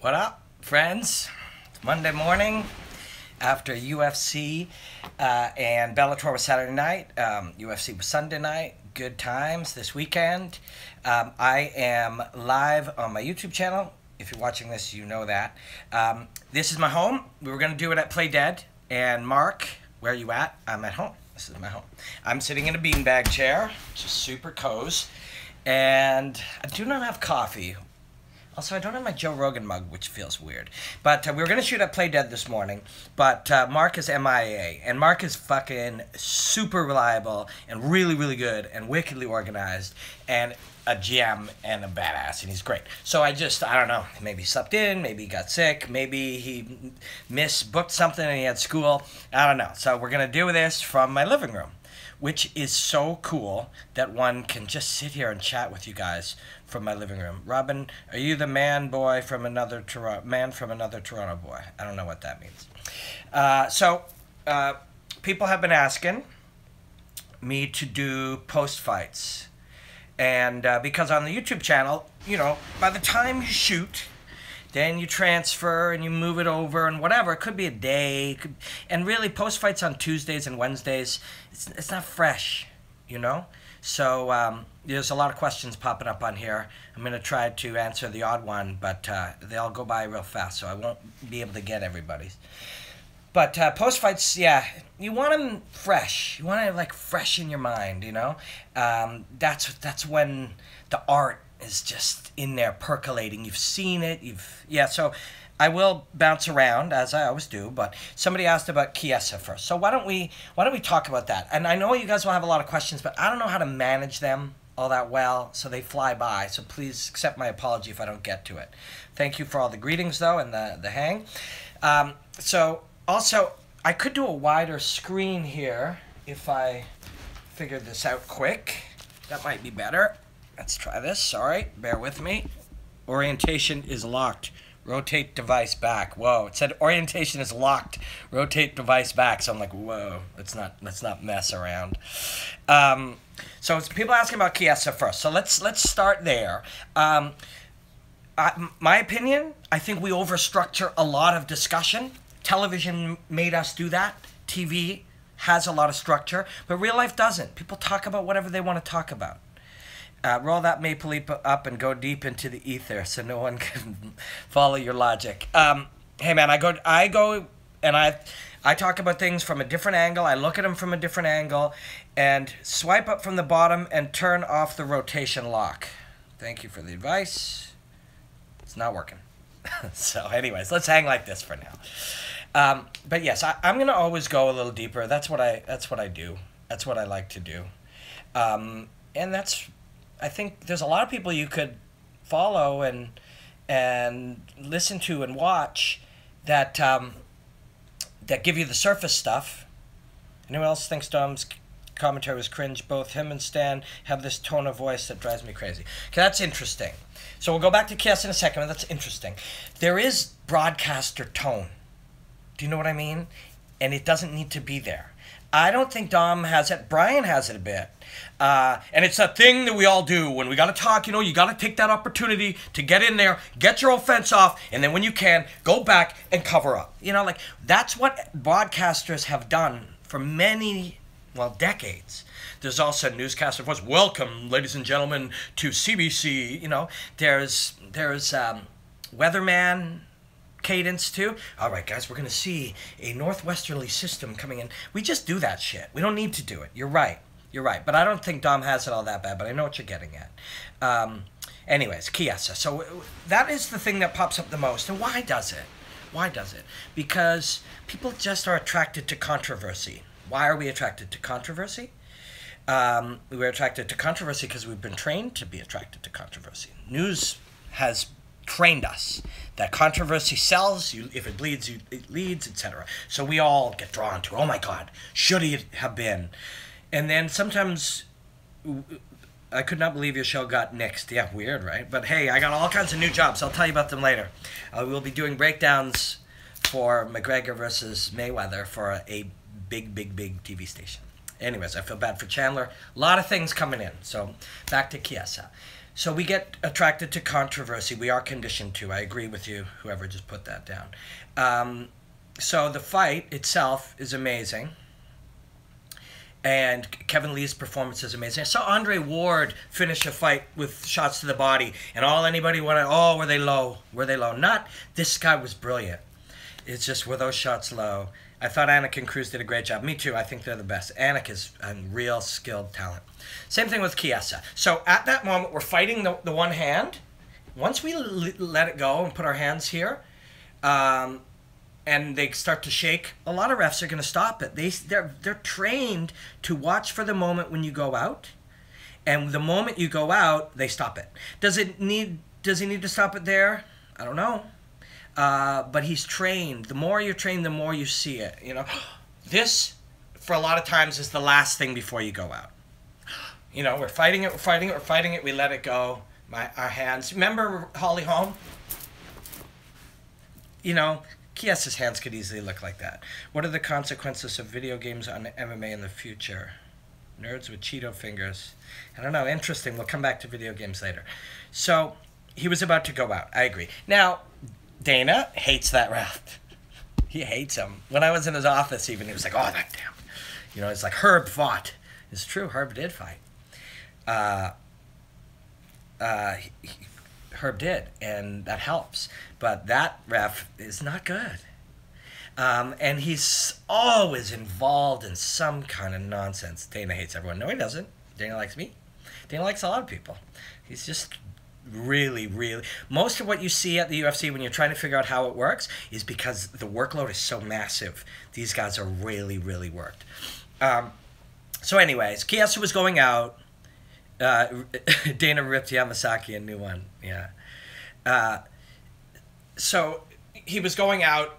What up, friends? It's Monday morning after UFC and Bellator was Saturday night. UFC was Sunday night. Good times this weekend. I am live on my YouTube channel. If you're watching this, you know that. This is my home. We were going to do it at Play Dead. And Mark, where are you at? I'm at home. This is my home. I'm sitting in a beanbag chair, which is super cozy. And I do not have coffee. Also, I don't have my Joe Rogan mug, which feels weird. But we were going to shoot at Play Dead this morning, but Mark is MIA. And Mark is fucking super reliable and really, really good and wickedly organized and a gem and a badass, and he's great. So I don't know, maybe he slept in, maybe he got sick, maybe he misbooked something and he had school. I don't know. So we're going to do this from my living room, which is so cool that one can just sit here and chat with you guys from my living room. Robin, are you the man from another Toronto boy? I don't know what that means. People have been asking me to do post fights, and because on the YouTube channel, you know, by the time you shoot, then you transfer and you move it over and whatever. It could be a day. And really, post fights on Tuesdays and Wednesdays, it's not fresh, you know? So there's a lot of questions popping up on here. I'm going to try to answer the odd one, but they all go by real fast, so I won't be able to get everybody's. But post fights, yeah, you want them fresh. You want it like fresh in your mind, you know? That's when the art is just in there percolating. You've seen it. So I will bounce around as I always do, but somebody asked about Kessa first. So why don't we talk about that? And I know you guys will have a lot of questions, but I don't know how to manage them all that well, so they fly by. So please accept my apology if I don't get to it. Thank you for all the greetings though and the hang. So also I could do a wider screen here if I figure this out quick. That might be better. Let's try this. Sorry, bear with me. Orientation is locked. Rotate device back. Whoa, it said orientation is locked. Rotate device back. So I'm like, whoa, let's not mess around. So it's people asking about Kessa first. So let's start there. My opinion, I think we overstructure a lot of discussion. Television made us do that. TV has a lot of structure, but real life doesn't. People talk about whatever they want to talk about. Roll that maple leaf up and go deep into the ether so no one can follow your logic. Hey man, I go and I talk about things from a different angle. I look at them from a different angle and swipe up from the bottom and turn off the rotation lock. Thank you for the advice. It's not working. So anyways, let's hang like this for now. But yes, I'm going to always go a little deeper. That's what I do. That's what I like to do. And I think there's a lot of people you could follow and listen to and watch that that give you the surface stuff. Anyone else thinks Dom's commentary was cringe? Both him and Stan have this tone of voice that drives me crazy. Okay, that's interesting. So we'll go back to Kessa in a second, but that's interesting. There is broadcaster tone. Do you know what I mean? And it doesn't need to be there. I don't think Dom has it. Brian has it a bit. And it's a thing that we all do. When we got to talk, you know, you got to take that opportunity to get in there, get your offense off, and then when you can, go back and cover up. You know, like, that's what broadcasters have done for many, well, decades. There's also newscaster voice. Welcome, ladies and gentlemen, to CBC. You know, there's weatherman cadence too. All right, guys, we're going to see a northwesterly system coming in. We just do that shit. We don't need to do it. You're right. You're right. But I don't think Dom has it all that bad, but I know what you're getting at. Anyways, Kessa. So that is the thing that pops up the most. And why does it? Why does it? Because people just are attracted to controversy. Why are we attracted to controversy? We're attracted to controversy because we've been trained to be attracted to controversy. News has trained us that controversy sells. If it bleeds, it leads, etc. So we all get drawn to, oh my God, should he have been? And then sometimes, I could not believe your show got nixed. Yeah, weird, right? But hey, I got all kinds of new jobs. I'll tell you about them later. We'll be doing breakdowns for McGregor versus Mayweather for a big TV station. Anyways, I feel bad for Chandler. A lot of things coming in. So back to Kessa. So we get attracted to controversy. We are conditioned to. I agree with you, whoever just put that down. So the fight itself is amazing. And Kevin Lee's performance is amazing. I saw Andre Ward finish a fight with shots to the body, and all anybody wanted, oh, were they low? Were they low? Not, this guy was brilliant. It's just, were those shots low? I thought Anik and Cruz did a great job. Me too. I think they're the best. Anik is a real skilled talent. Same thing with Kessa. So at that moment, we're fighting the one hand. Once we let it go and put our hands here, and they start to shake, a lot of refs are going to stop it. They're trained to watch for the moment when you go out, and the moment you go out, they stop it. Does he need to stop it there? I don't know. But he's trained. The more you're trained, the more you see it. You know, this for a lot of times is the last thing before you go out. You know, we're fighting it. We let it go. Our hands. Remember Holly Holm? You know, Kessa's hands could easily look like that. What are the consequences of video games on MMA in the future? Nerds with Cheeto fingers. I don't know. Interesting. We'll come back to video games later. So he was about to go out. I agree. Now, Dana hates that ref. He hates him. When I was in his office even, he was like, oh, that damn. You know, it's like Herb fought. It's true. Herb did fight. Herb did, and that helps. But that ref is not good. And he's always involved in some kind of nonsense. Dana hates everyone. No, he doesn't. Dana likes me. Dana likes a lot of people. He's just really, really... Most of what you see at the UFC when you're trying to figure out how it works is because the workload is so massive. These guys are really, really worked. So anyways, Kessa was going out. Dana ripped Yamasaki a new one. Yeah. So he was going out.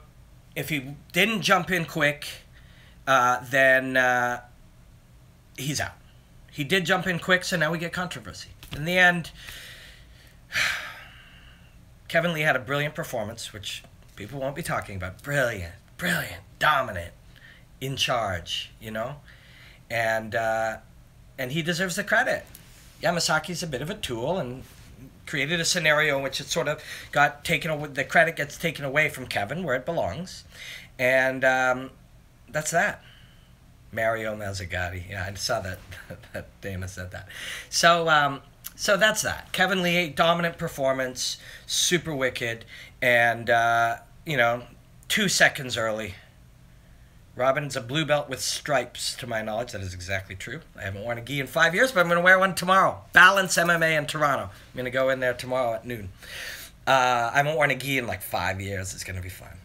If he didn't jump in quick, then he's out. He did jump in quick, so now we get controversy. In the end, Kevin Lee had a brilliant performance, which people won't be talking about. Brilliant, brilliant, dominant, in charge, you know? And he deserves the credit. Yamasaki's a bit of a tool and created a scenario in which it sort of got taken away, the credit gets taken away from Kevin where it belongs. And that's that. Mario Mazzagatti. Yeah, I saw that, that Dana said that. So, so that's that. Kevin Lee, dominant performance, super wicked, and, you know, 2 seconds early. Robin's a blue belt with stripes, to my knowledge. That is exactly true. I haven't worn a gi in 5 years, but I'm going to wear one tomorrow. Balance MMA in Toronto. I'm going to go in there tomorrow at noon. I haven't worn a gi in like 5 years. It's going to be fun.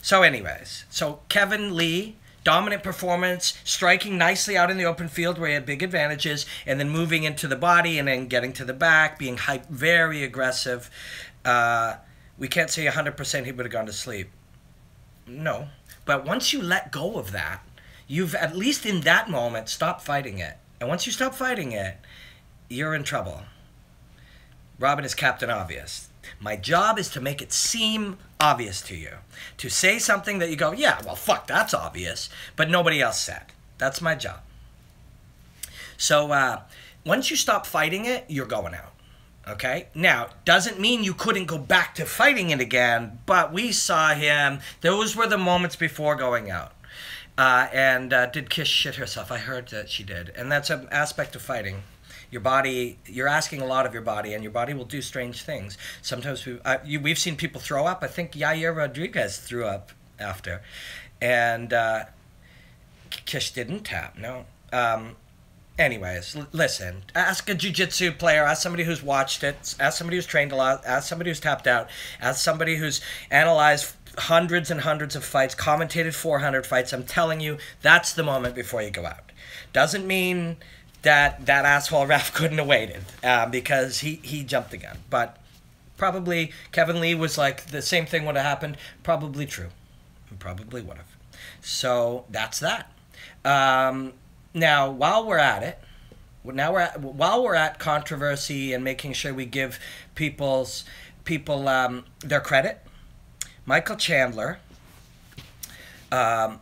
So anyways, so Kevin Lee, dominant performance, striking nicely out in the open field where he had big advantages, and then moving into the body and then getting to the back, being very aggressive. We can't say 100% he would have gone to sleep. No. But once you let go of that, you've, at least in that moment, stopped fighting it. And once you stop fighting it, you're in trouble. Robin is Captain Obvious. My job is to make it seem obvious to you. To say something that you go, yeah, well, fuck, that's obvious, but nobody else said. That's my job. So once you stop fighting it, you're going out. Okay? Now, doesn't mean you couldn't go back to fighting it again, but we saw him. Those were the moments before going out. Did Kish shit herself? I heard that she did. And that's an aspect of fighting. Your body, you're asking a lot of your body, and your body will do strange things. Sometimes we've seen people throw up. I think Yair Rodriguez threw up after. And Kish didn't tap, no. Anyways, listen, ask a jiu-jitsu player, ask somebody who's watched it, ask somebody who's trained a lot, ask somebody who's tapped out, ask somebody who's analyzed hundreds and hundreds of fights, commentated 400 fights. I'm telling you, that's the moment before you go out. Doesn't mean that asshole ref couldn't have waited because he jumped the gun. But probably Kevin Lee was like, the same thing would have happened. Probably true. Probably would have. So that's that. Now, while we're at it, while we're at controversy and making sure we give people their credit, Michael Chandler, that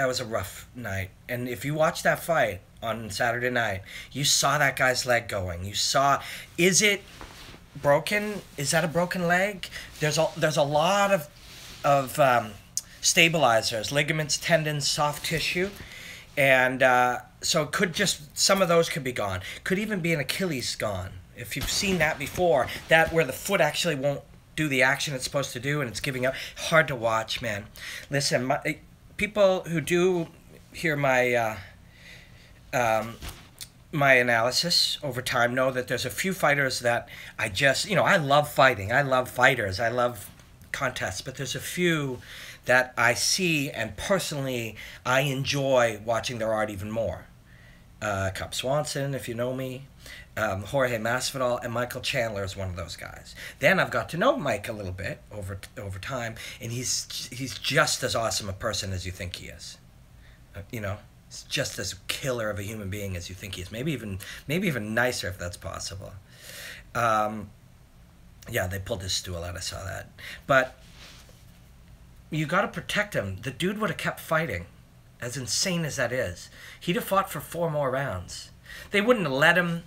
was a rough night. And if you watch that fight on Saturday night. You saw that guy's leg going. You saw, is it broken? Is that a broken leg? There's a lot of stabilizers, ligaments, tendons, soft tissue, and so it could just, some of those could be gone. Could even be an Achilles gone. If you've seen that before, that where the foot actually won't do the action it's supposed to do and it's giving up. Hard to watch, man. Listen, people who do hear my my analysis over time know that there's a few fighters that I just, I love fighting. I love fighters. I love contests. But there's a few that I see and personally I enjoy watching their art even more. Cub Swanson, if you know me. Jorge Masvidal, and Michael Chandler is one of those guys. Then I've got to know Mike a little bit over time, and he's just as awesome a person as you think he is. He's just as killer of a human being as you think he is. Maybe even nicer if that's possible. Yeah, they pulled his stool out. I saw that. But you got to protect him. The dude would have kept fighting, as insane as that is. He'd have fought for 4 more rounds. They wouldn't have let him.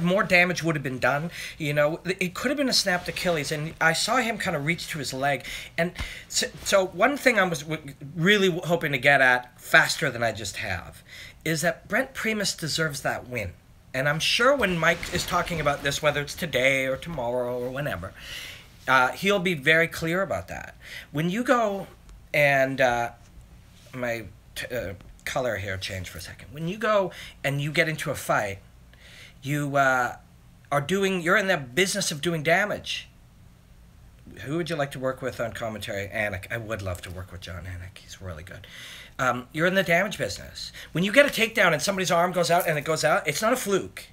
More damage would have been done. It could have been a snapped Achilles, and I saw him kind of reach to his leg. And so one thing I was really hoping to get at faster than I just have is that Brent Primus deserves that win. And I'm sure when Mike is talking about this, whether it's today or tomorrow or whenever, he'll be very clear about that. When you go and my color here changed for a second. When you go and you get into a fight, you're in the business of doing damage. Who would you like to work with on commentary? Anik. I would love to work with John Anik. He's really good. You're in the damage business. When you get a takedown and somebody's arm goes out and it goes out, it's not a fluke.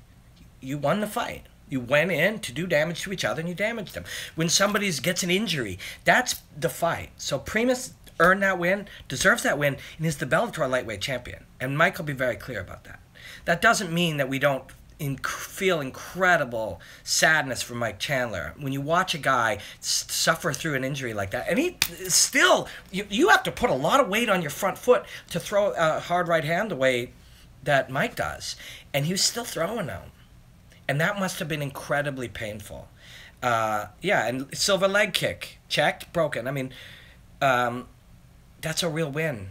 You won the fight. You went in to do damage to each other and you damaged them. When somebody gets an injury, that's the fight. So Primus earned that win, deserves that win, and is the Bellator lightweight champion. And Mike will be very clear about that. That doesn't mean that we don't feel incredible sadness for Mike Chandler. When you watch a guy suffer through an injury like that, and he still, you have to put a lot of weight on your front foot to throw a hard right hand the way that Mike does. And he was still throwing them. And that must have been incredibly painful. Yeah, and silver leg kick, checked, broken. I mean, that's a real win.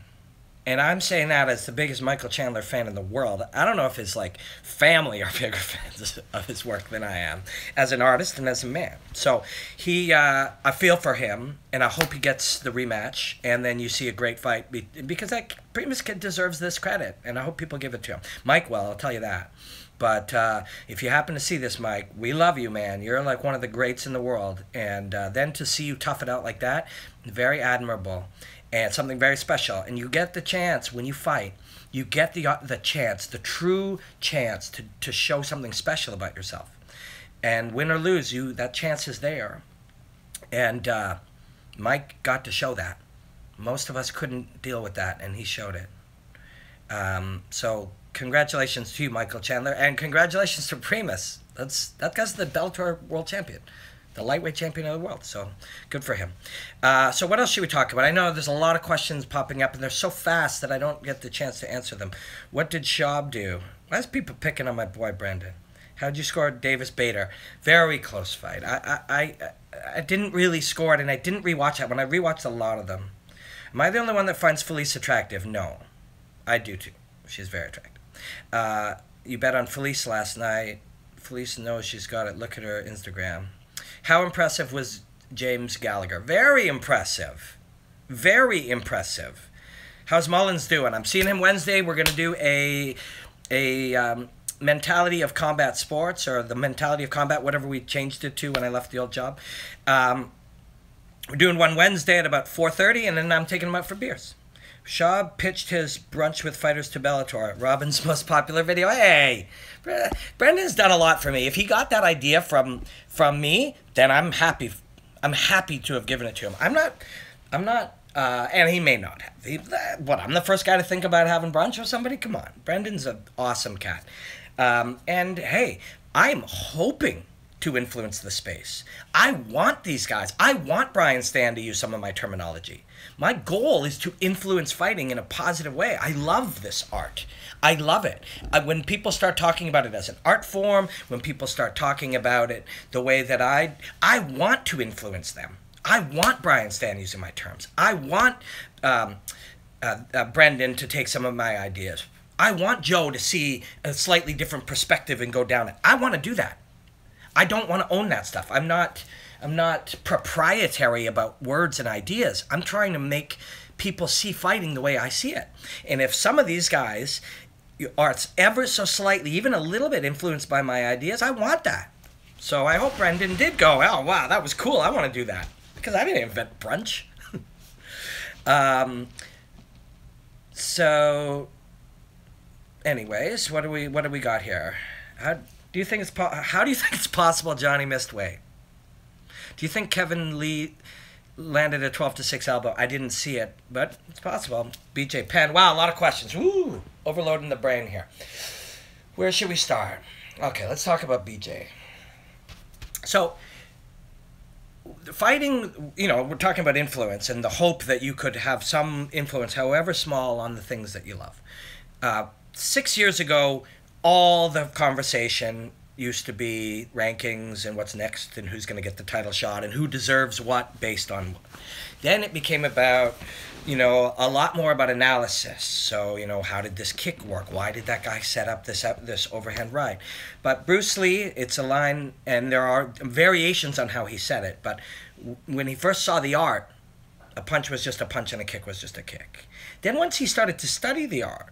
And I'm saying that as the biggest Michael Chandler fan in the world. I don't know if his family are bigger fans of his work than I am, as an artist and as a man. So I feel for him, and I hope he gets the rematch, and then you see a great fight, because that Primus kid deserves this credit, and I hope people give it to him. Mike will, I'll tell you that. But if you happen to see this, Mike, we love you, man. You're like one of the greats in the world. And then to see you tough it out like that, very admirable. And something very special. And you get the chance when you fight, you get the chance, the true chance to show something special about yourself. And win or lose, that chance is there. And Mike got to show that. Most of us couldn't deal with that, and he showed it. So congratulations to you, Michael Chandler, and congratulations to Primus. That guy's the Bellator world champion. The lightweight champion of the world, so good for him. So what else should we talk about? I know there's a lot of questions popping up, and they're so fast that I don't get the chance to answer them. What did Schaub do? Why is people picking on my boy Brendan? How'd you score Davis Bader? Very close fight. I didn't really score it, and I didn't rewatch it. When I rewatched a lot of them, am I the only one that finds Felice attractive? No, I do too. She's very attractive. You bet on Felice last night. Felice knows she's got it. Look at her Instagram. How impressive was James Gallagher? Very impressive. Very impressive. How's Mullins doing? I'm seeing him Wednesday. We're going to do a mentality of combat sports, or the mentality of combat, whatever we changed it to when I left the old job. We're doing one Wednesday at about 4:30, and then I'm taking him out for beers. Schaub pitched his brunch with fighters to Bellator, Robin's most popular video. Hey, Brendan's done a lot for me. If he got that idea from me, then I'm happy. I'm happy to have given it to him. I'm not, and he may not have. I'm the first guy to think about having brunch with somebody? Come on. Brendan's an awesome cat. And hey, I'm hoping to influence the space. I want these guys. I want Brian Stan to use some of my terminology. My goal is to influence fighting in a positive way. I love this art. I love it. When people start talking about it as an art form, when people start talking about it the way that I want to influence them. I want Brian Stan using my terms. I want Brendan to take some of my ideas. I want Joe to see a slightly different perspective and go down it. I want to do that. I don't want to own that stuff. I'm not proprietary about words and ideas. I'm trying to make people see fighting the way I see it. And if some of these guys are ever so slightly, even a little bit influenced by my ideas, I want that. So I hope Brendan did go, oh, wow, that was cool. I want to do that. Because I didn't invent brunch. So, anyways, what do we got here? How do you think it's possible Johnny missed weight? Do you think Kevin Lee landed a 12-6 elbow? I didn't see it, but it's possible. BJ Penn. Wow, a lot of questions. Woo! Overloading the brain here. Where should we start? Okay, let's talk about BJ. So, fighting, you know, we're talking about influence and the hope that you could have some influence, however small, on the things that you love. 6 years ago, all the conversation used to be rankings and what's next and who's going to get the title shot and who deserves what based on what. Then it became about, you know, a lot more about analysis. So, you know, how did this kick work? Why did that guy set up this overhand right? But Bruce Lee, it's a line, and there are variations on how he said it, but when he first saw the art, a punch was just a punch and a kick was just a kick. Then once he started to study the art,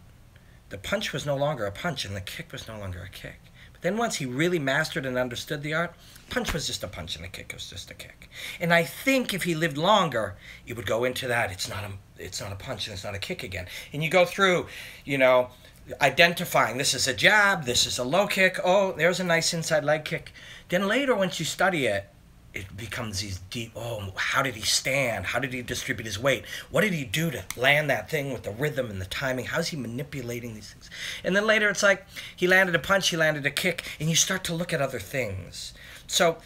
the punch was no longer a punch and the kick was no longer a kick. But then once he really mastered and understood the art, punch was just a punch and a kick was just a kick. And I think if he lived longer, he would go into that. It's not a punch and it's not a kick again. And you go through, you know, identifying this is a jab, this is a low kick. Oh, there's a nice inside leg kick. Then later, once you study it, it becomes these deep, oh, how did he stand? How did he distribute his weight? What did he do to land that thing with the rhythm and the timing? How's he manipulating these things? And then later it's like he landed a punch, he landed a kick, and you start to look at other things. So,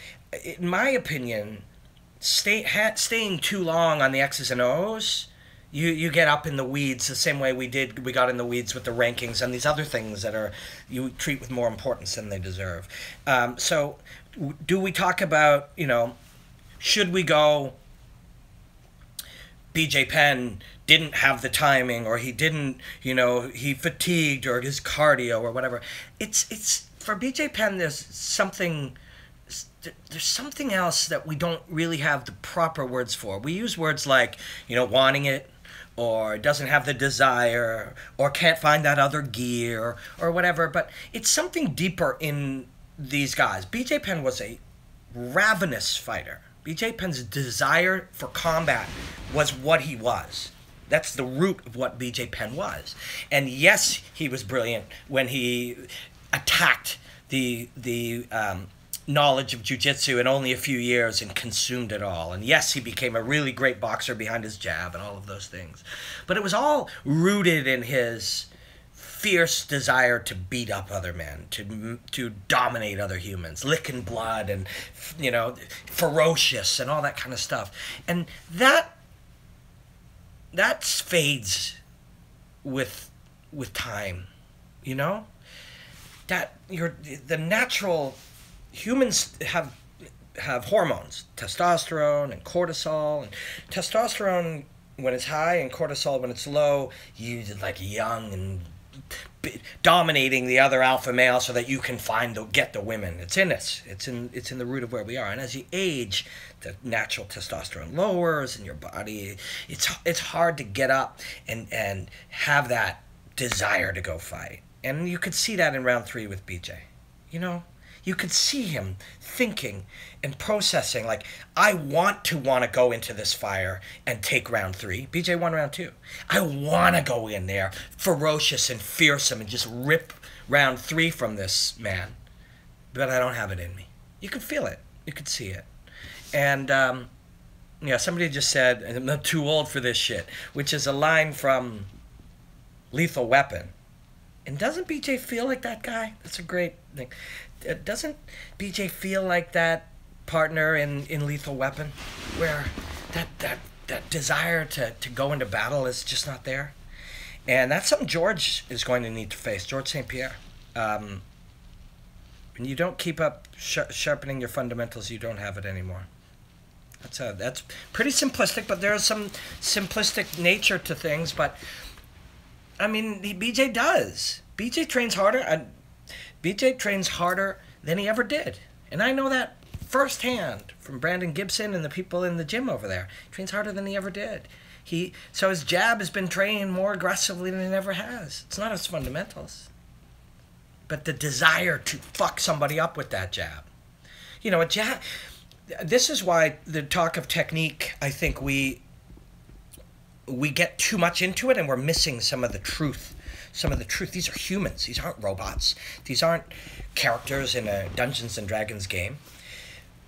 in my opinion, staying too long on the X's and O's, you get up in the weeds the same way we got in the weeds with the rankings and these other things that you treat with more importance than they deserve. So do we talk about, you know, should we go BJ Penn didn't have the timing, or he didn't, you know, he fatigued, or his cardio or whatever. It's for BJ Penn there's something else that we don't really have the proper words for. We use words like, you know, wanting it, or doesn't have the desire, or can't find that other gear, or whatever. But it's something deeper in these guys. BJ Penn was a ravenous fighter. BJ Penn's desire for combat was what he was. That's the root of what BJ Penn was. And yes, he was brilliant when he attacked the knowledge of jiu-jitsu in only a few years and consumed it all. And yes, he became a really great boxer behind his jab and all of those things. But it was all rooted in his fierce desire to beat up other men, to dominate other humans, licking blood and, you know, ferocious and all that kind of stuff. And that fades with time, you know? That the natural humans have hormones, testosterone and cortisol. And testosterone when it's high and cortisol when it's low, you're like young and dominating the other alpha male so that you can get the women. It's in us. It's in the root of where we are. And as you age, the natural testosterone lowers in your body. It's hard to get up and have that desire to go fight. And you could see that in round 3 with BJ. You know, you could see him thinking and processing, like, I want to go into this fire and take round 3. BJ won round 2. I want to go in there ferocious and fearsome and just rip round 3 from this man. But I don't have it in me. You could feel it. You could see it. And, yeah, somebody just said, I'm too old for this shit, which is a line from Lethal Weapon. And doesn't BJ feel like that guy? That's a great thing. Doesn't BJ feel like that partner in Lethal Weapon, where that desire to go into battle is just not there? And that's something George is going to need to face, George St. Pierre. When you don't keep up sharpening your fundamentals, you don't have it anymore. That's pretty simplistic, but there is some simplistic nature to things. But I mean, BJ does. BJ trains harder. BJ trains harder than he ever did, and I know that firsthand from Brandon Gibson and the people in the gym over there. He trains harder than he ever did. So his jab has been trained more aggressively than it ever has. It's not his fundamentals, but the desire to fuck somebody up with that jab. You know, a jab. This is why the talk of technique, I think we get too much into it and we're missing some of the truth. These are humans. These aren't robots. These aren't characters in a Dungeons and Dragons game.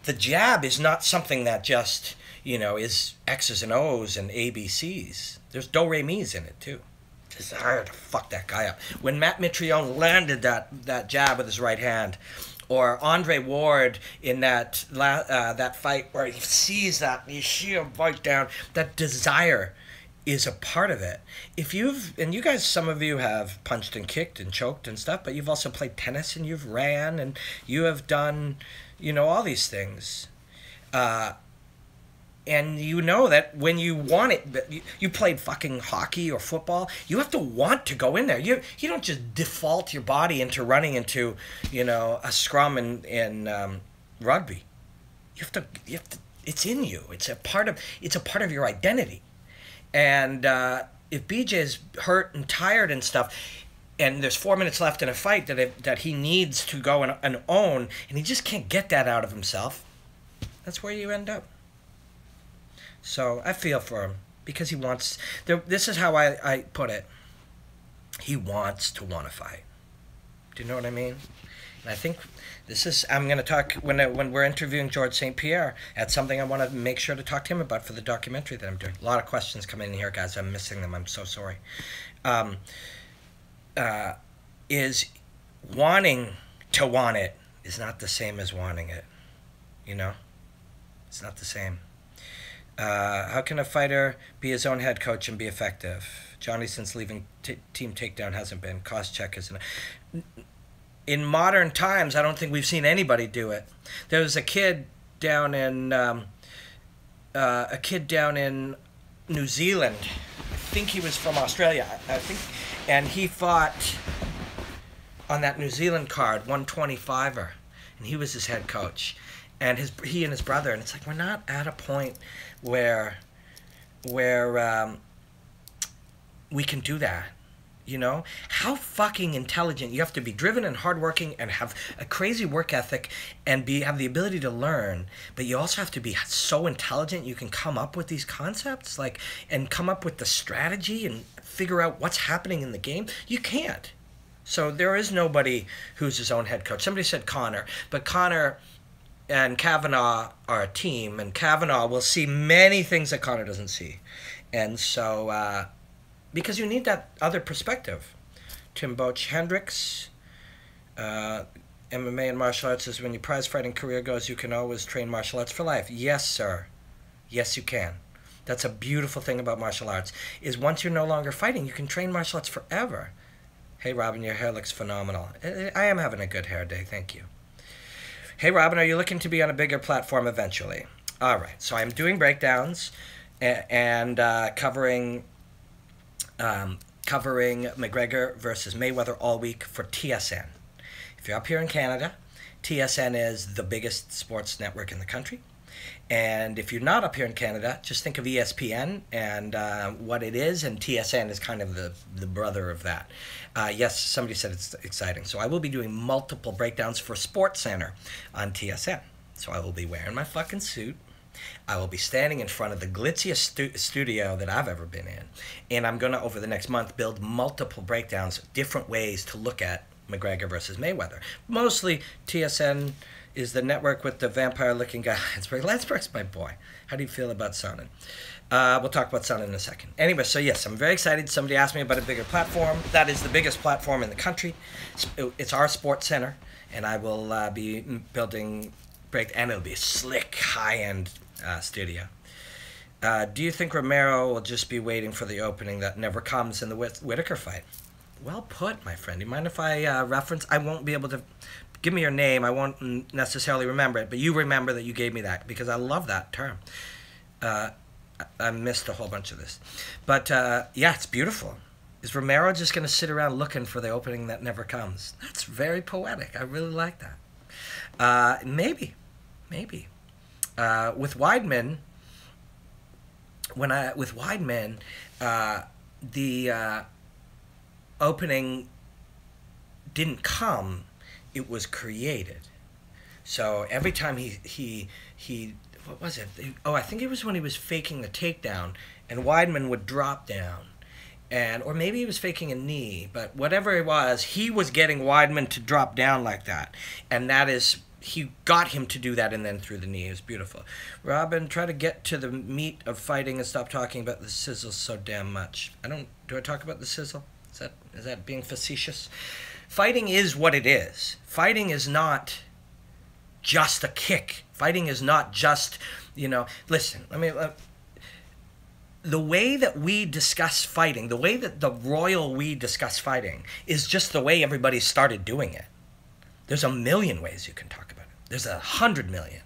The jab is not something that just, is X's and O's and ABCs. There's do-re-mi's in it too. Desire to fuck that guy up. When Matt Mitrione landed that jab with his right hand, or Andre Ward in that fight where he sees that, you see him bite down, that desire is a part of it. And you guys, some of you have punched and kicked and choked and stuff, but you've also played tennis and you've ran and you have done, all these things. And you know that when you want it, you played fucking hockey or football, you have to want to go in there. You don't just default your body into running into, a scrum in rugby. You have to. It's in you. It's a part of your identity. And if BJ is hurt and tired and stuff, and there's 4 minutes left in a fight that he needs to go and own, and he just can't get that out of himself, that's where you end up. So I feel for him because he wants. This is how I put it. He wants to fight. Do you know what I mean? And I think this is. I'm going to talk when we're interviewing George St. Pierre. That's something I want to make sure to talk to him about for the documentary that I'm doing. A lot of questions coming in here, guys. I'm missing them. I'm so sorry. Is wanting to want it is not the same as wanting it. It's not the same. How can a fighter be his own head coach and be effective? Johnny, since leaving Team Takedown, hasn't been. Cost check isn't. In modern times, I don't think we've seen anybody do it. There was a kid down in New Zealand. I think he was from Australia. And he fought on that New Zealand card, 125er, and he was his head coach. And he and his brother, and it's like we're not at a point where we can do that. How fucking intelligent. You have to be driven and hardworking and have a crazy work ethic and have the ability to learn, but you also have to be so intelligent you can come up with these concepts, and come up with the strategy and figure out what's happening in the game. You can't. So there is nobody who's his own head coach. Somebody said Connor, but Connor and Kavanaugh are a team, and Kavanaugh will see many things that Connor doesn't see. And so, because you need that other perspective. Tim Boach Hendricks, MMA and martial arts is when your prize fighting career goes, you can always train martial arts for life. Yes, sir. Yes, you can. That's a beautiful thing about martial arts, is once you're no longer fighting, you can train martial arts forever. Hey, Robin, your hair looks phenomenal. I am having a good hair day, thank you. Hey, Robin, are you looking to be on a bigger platform eventually? All right, so I'm doing breakdowns and covering McGregor versus Mayweather all week for TSN. If you're up here in Canada, TSN is the biggest sports network in the country. And if you're not up here in Canada, just think of ESPN and what it is, and TSN is kind of the brother of that. Yes, somebody said it's exciting. So I will be doing multiple breakdowns for SportsCenter on TSN. So I will be wearing my fucking suit. I will be standing in front of the glitziest studio that I've ever been in. And I'm going to, over the next month, build multiple breakdowns, different ways to look at McGregor versus Mayweather. Mostly TSN is the network with the vampire-looking guy. Landsberg's my boy. How do you feel about Sonnen? We'll talk about Sonnen in a second. Anyway, so yes, I'm very excited. Somebody asked me about a bigger platform. That is the biggest platform in the country. It's our sports center, and I will be building and it'll be a slick, high-end studio. Do you think Romero will just be waiting for the opening that never comes in the Whitaker fight? Well put, my friend. Do you mind if I reference? I won't be able to... Give me your name. I won't necessarily remember it, but you remember that you gave me that because I love that term. I missed a whole bunch of this. But, yeah, it's beautiful. Is Romero just going to sit around looking for the opening that never comes? That's very poetic. I really like that. Maybe. With Weidman, the opening didn't come, it was created. So every time he what was it? Oh, I think it was when he was faking the takedown and Weidman would drop down. Or maybe he was faking a knee, but whatever it was, he was getting Weidman to drop down like that. And that is, he got him to do that and then threw the knee. It was beautiful. Robin, try to get to the meat of fighting and stop talking about the sizzle so damn much. Do I talk about the sizzle? Is that being facetious? Fighting is what it is. Fighting is not just a kick. Fighting is not just, listen, the way that we discuss fighting, the way that the royal we discuss fighting is just the way everybody started doing it. There's a million ways you can talk about it. There's 100 million.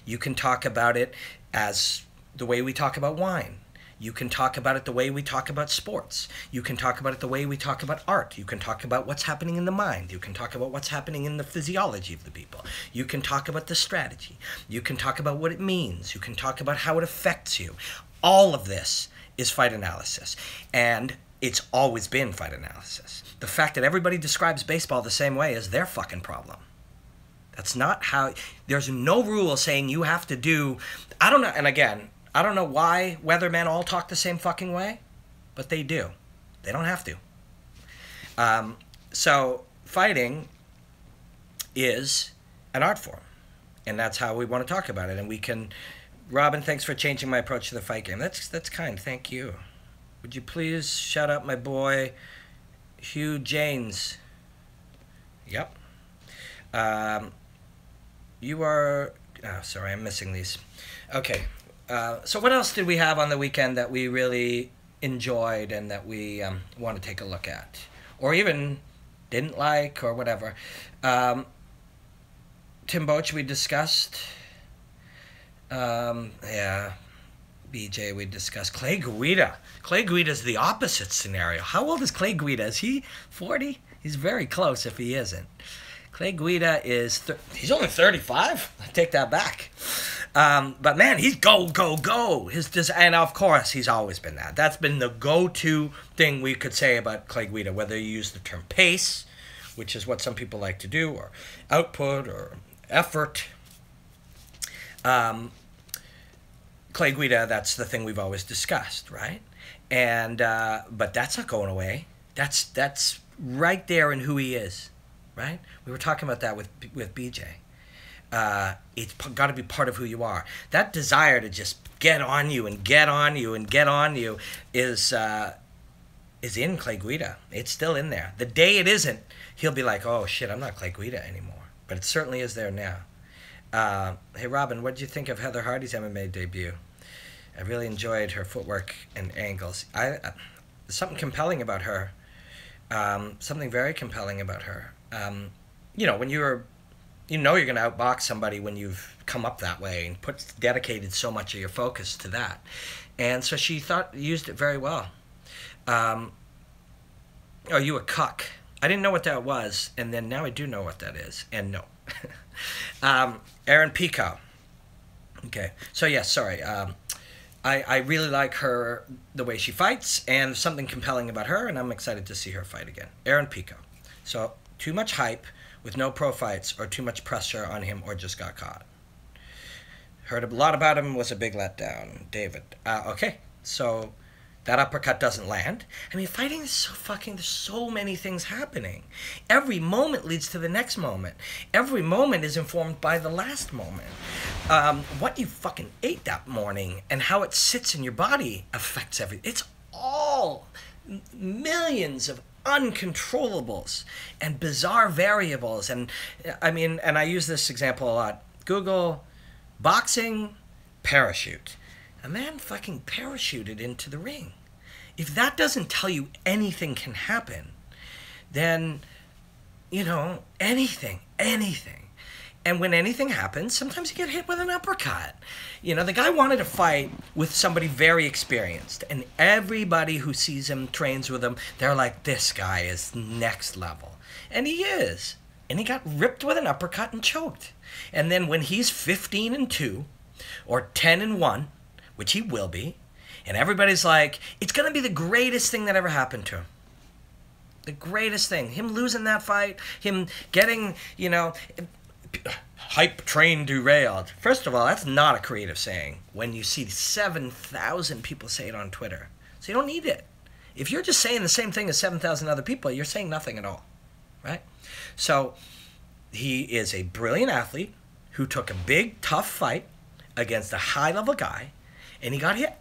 You can talk about it as the way we talk about wine. You can talk about it the way we talk about sports. You can talk about it the way we talk about art. You can talk about what's happening in the mind. You can talk about what's happening in the physiology of the people. You can talk about the strategy. You can talk about what it means. You can talk about how it affects you. All of this is fight analysis. And it's always been fight analysis. The fact that everybody describes baseball the same way is their fucking problem. That's not how... There's no rule saying you have to do... I don't know, and again... I don't know why weathermen all talk the same fucking way, but they do. They don't have to. So fighting is an art form, and that's how we want to talk about it. And we can... Robin, thanks for changing my approach to the fight game. That's kind. Thank you. Would you please shout out my boy, Hugh Janes? Yep. You are... Oh, sorry, I'm missing these. Okay. So what else did we have on the weekend that we really enjoyed and that we want to take a look at? Or even didn't like or whatever. Tim Boach we discussed. Yeah. BJ we discussed. Clay Guida. Clay Guida's the opposite scenario. How old is Clay Guida? Is he 40? He's very close if he isn't. Clay Guida is... he's only 35? I take that back. But man, he's go. And of course, he's always been that. That's been the go-to thing we could say about Clay Guida, whether you use the term pace, which is what some people like to do, or output, or effort. Clay Guida, that's the thing we've always discussed, right? And but that's not going away. That's right there in who he is, right? We were talking about that with BJ. It's got to be part of who you are. That desire to just get on you and get on you and get on you is in Clay Guida. It's still in there. The day it isn't, he'll be like, oh shit, I'm not Clay Guida anymore. But it certainly is there now. Hey Robin, what did you think of Heather Hardy's MMA debut? I really enjoyed her footwork and angles. There's something compelling about her. Something very compelling about her. When you're going to outbox somebody when you've come up that way and dedicated so much of your focus to that. And so she used it very well. Are you a cuck? I didn't know what that was, and then now I do know what that is, and no. Erin Pico. Okay, so yes, sorry. I really like her, the way she fights, and there's something compelling about her, and I'm excited to see her fight again. Erin Pico. So, too much hype with no pro fights, or too much pressure on him, or just got caught. Heard a lot about him, was a big letdown. David. Okay, so that uppercut doesn't land. I mean, fighting is so fucking, there's so many things happening. Every moment leads to the next moment. Every moment is informed by the last moment. What you fucking ate that morning and how it sits in your body affects everything. It's all millions of uncontrollables and bizarre variables. And I mean, and I use this example a lot. Google boxing parachute. A man fucking parachuted into the ring. If that doesn't tell you anything can happen, then, you know, anything. And when anything happens, sometimes you get hit with an uppercut. You know, the guy wanted to fight with somebody very experienced. And everybody who sees him, trains with him, they're like, this guy is next level. And he is. And he got ripped with an uppercut and choked. And then when he's 15-2 or 10-1, which he will be, and everybody's like, it's going to be the greatest thing that ever happened to him. The greatest thing. Him losing that fight, him getting, you know, hype train derailed. First of all, that's not a creative saying when you see 7,000 people say it on Twitter. So you don't need it. If you're just saying the same thing as 7,000 other people, you're saying nothing at all, right? So he is a brilliant athlete who took a big, tough fight against a high-level guy, and he got hit.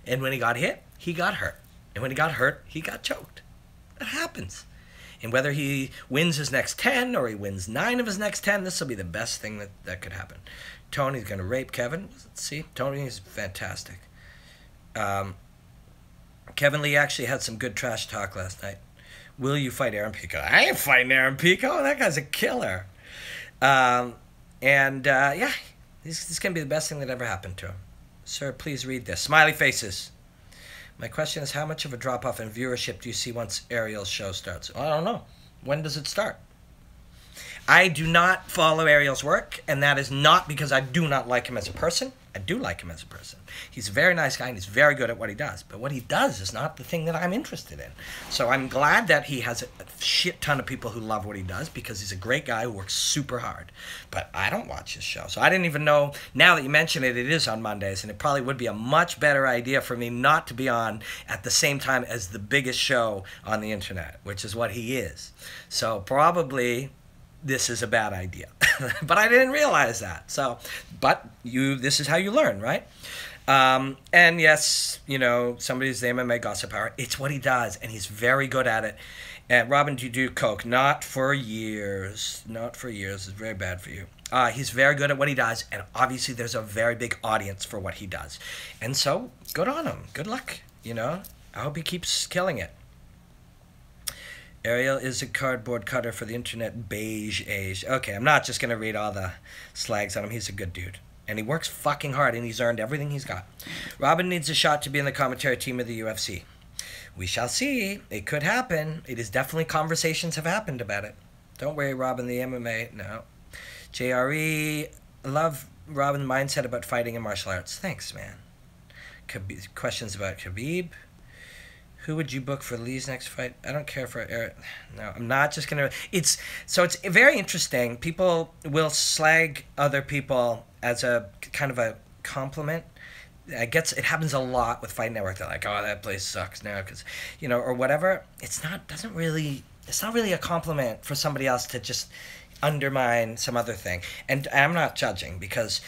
And when he got hit, he got hurt. And when he got hurt, he got choked. That happens. And whether he wins his next 10 or he wins 9 of his next 10, this will be the best thing that could happen. Tony's going to rape Kevin. Let's see. Tony is fantastic. Kevin Lee actually had some good trash talk last night. Will you fight Aaron Pico? I ain't fighting Aaron Pico. That guy's a killer. Yeah, this is going to be the best thing that ever happened to him. Sir, please read this. Smiley faces. My question is, how much of a drop-off in viewership do you see once Ariel's show starts? I don't know. When does it start? I do not follow Ariel's work, and that is not because I do not like him as a person. I do like him as a person. He's a very nice guy, and he's very good at what he does. But what he does is not the thing that I'm interested in. So I'm glad that he has a shit ton of people who love what he does, because he's a great guy who works super hard. But I don't watch his show. So I didn't even know, now that you mention it, it is on Mondays, and it probably would be a much better idea for me not to be on at the same time as the biggest show on the internet, which is what he is. So probably this is a bad idea. But I didn't realize that. So, but this is how you learn, right? And yes, you know, somebody's the MMA gossip hour. It's what he does, and he's very good at it. And Robin, do you do coke? Not for years. Not for years. It's very bad for you. He's very good at what he does, and obviously there's a very big audience for what he does. And so, good on him. Good luck, you know. I hope he keeps killing it. Ariel is a cardboard cutter for the internet, beige age. Okay, I'm not just going to read all the slags on him. He's a good dude. And he works fucking hard, and he's earned everything he's got. Robin needs a shot to be in the commentary team of the UFC. We shall see. It could happen. It is definitely, conversations have happened about it. Don't worry, Robin, the MMA. No. JRE, love Robin's mindset about fighting and martial arts. Thanks, man. Questions about Khabib. Who would you book for Lee's next fight? I don't care for Eric. No, I'm not just going to... It's very interesting. People will slag other people as a kind of a compliment. It happens a lot with Fight Network. They're like, oh, that place sucks now, because, you know, or whatever. It's not really a compliment for somebody else to just undermine some other thing. And I'm not judging, because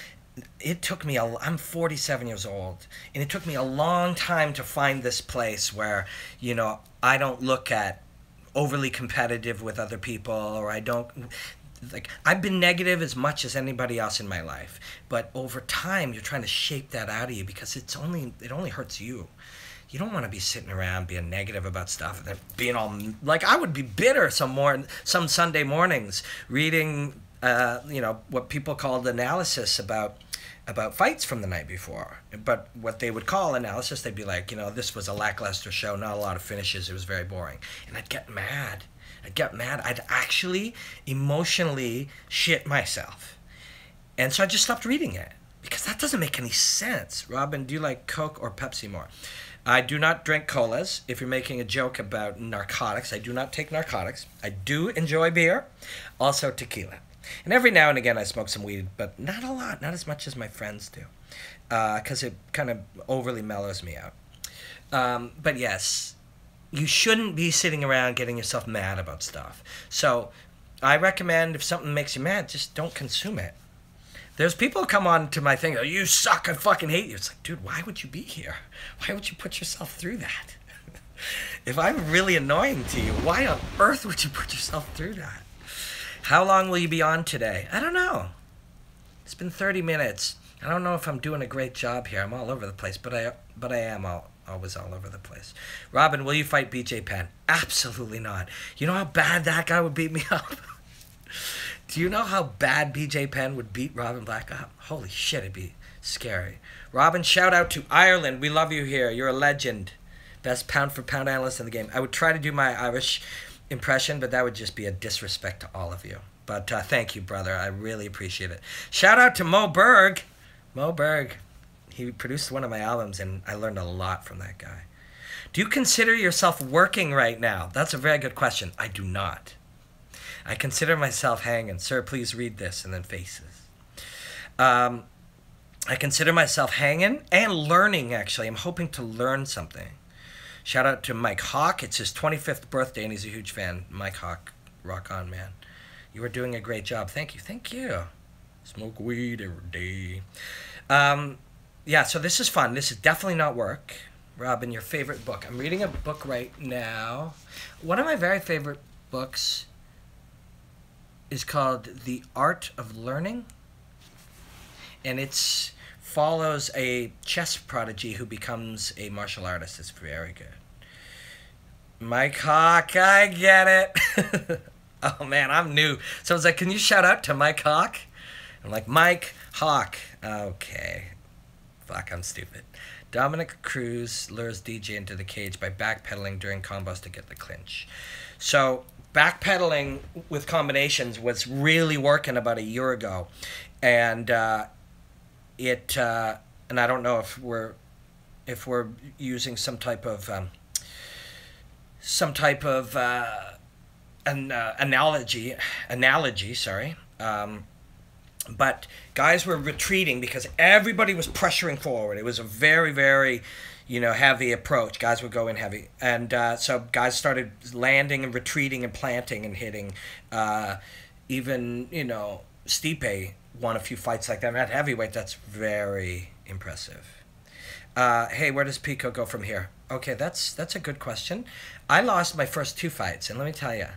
it took me I'm 47 years old, and it took me a long time to find this place where, you know, I don't look at overly competitive with other people, or I don't, like, I've been negative as much as anybody else in my life, but over time you're trying to shape that out of you, because it only hurts you. You don't want to be sitting around being negative about stuff and then being all, like, I would be bitter some Sunday mornings reading you know, what people called analysis about fights from the night before. But what they would call analysis, they'd be like, you know, this was a lackluster show, not a lot of finishes, it was very boring. And I'd get mad. I'd actually emotionally shit myself. And so I just stopped reading it, because that doesn't make any sense. Robin, do you like Coke or Pepsi more? I do not drink colas. If you're making a joke about narcotics, I do not take narcotics. I do enjoy beer, also tequila. And every now and again I smoke some weed, but not a lot, not as much as my friends do, because it kind of overly mellows me out. But yes, you shouldn't be sitting around getting yourself mad about stuff. So I recommend, if something makes you mad, just don't consume it. There's people who come on to my thing, oh, you suck, I fucking hate you. It's like, dude, why would you be here? Why would you put yourself through that? If I'm really annoying to you, why on earth would you put yourself through that? How long will you be on today? I don't know. It's been 30 minutes. I don't know if I'm doing a great job here. I'm all over the place, but I am always all over the place. Robin, will you fight BJ Penn? Absolutely not. You know how bad that guy would beat me up? Do you know how bad BJ Penn would beat Robin Black up? Holy shit, it'd be scary. Robin, shout out to Ireland. We love you here. You're a legend. Best pound-for-pound analyst in the game. I would try to do my Irish impression, but that would just be a disrespect to all of you. But thank you, brother. I really appreciate it. Shout out to Mo Berg. Mo Berg. He produced one of my albums, and I learned a lot from that guy. Do you consider yourself working right now? That's a very good question. I do not. I consider myself hanging. Sir, please read this, and then faces. I consider myself hanging and learning, actually. I'm hoping to learn something. Shout out to Mike Hawk. It's his 25th birthday, and he's a huge fan. Mike Hawk, rock on, man. You are doing a great job. Thank you. Thank you. Smoke weed every day. Yeah, so this is fun. This is definitely not work. Robin, your favorite book. I'm reading a book right now. One of my very favorite books is called The Art of Learning. And it follows a chess prodigy who becomes a martial artist. It's very good. Mike Hawk, I get it. Oh, man, I'm new. So I was like, can you shout out to Mike Hawk? I'm like, Mike Hawk. Okay. Fuck, I'm stupid. Dominic Cruz lures DJ into the cage by backpedaling during combos to get the clinch. So backpedaling with combinations was really working about a year ago. And and I don't know if we're using some type of analogy, sorry. But guys were retreating because everybody was pressuring forward. It was a very, very, heavy approach. Guys would go in heavy. And so guys started landing and retreating and planting and hitting. Even, Stipe won a few fights like that. And at heavyweight, that's very impressive. Hey, where does Pico go from here? Okay, that's a good question. I lost my first 2 fights, and let me tell you,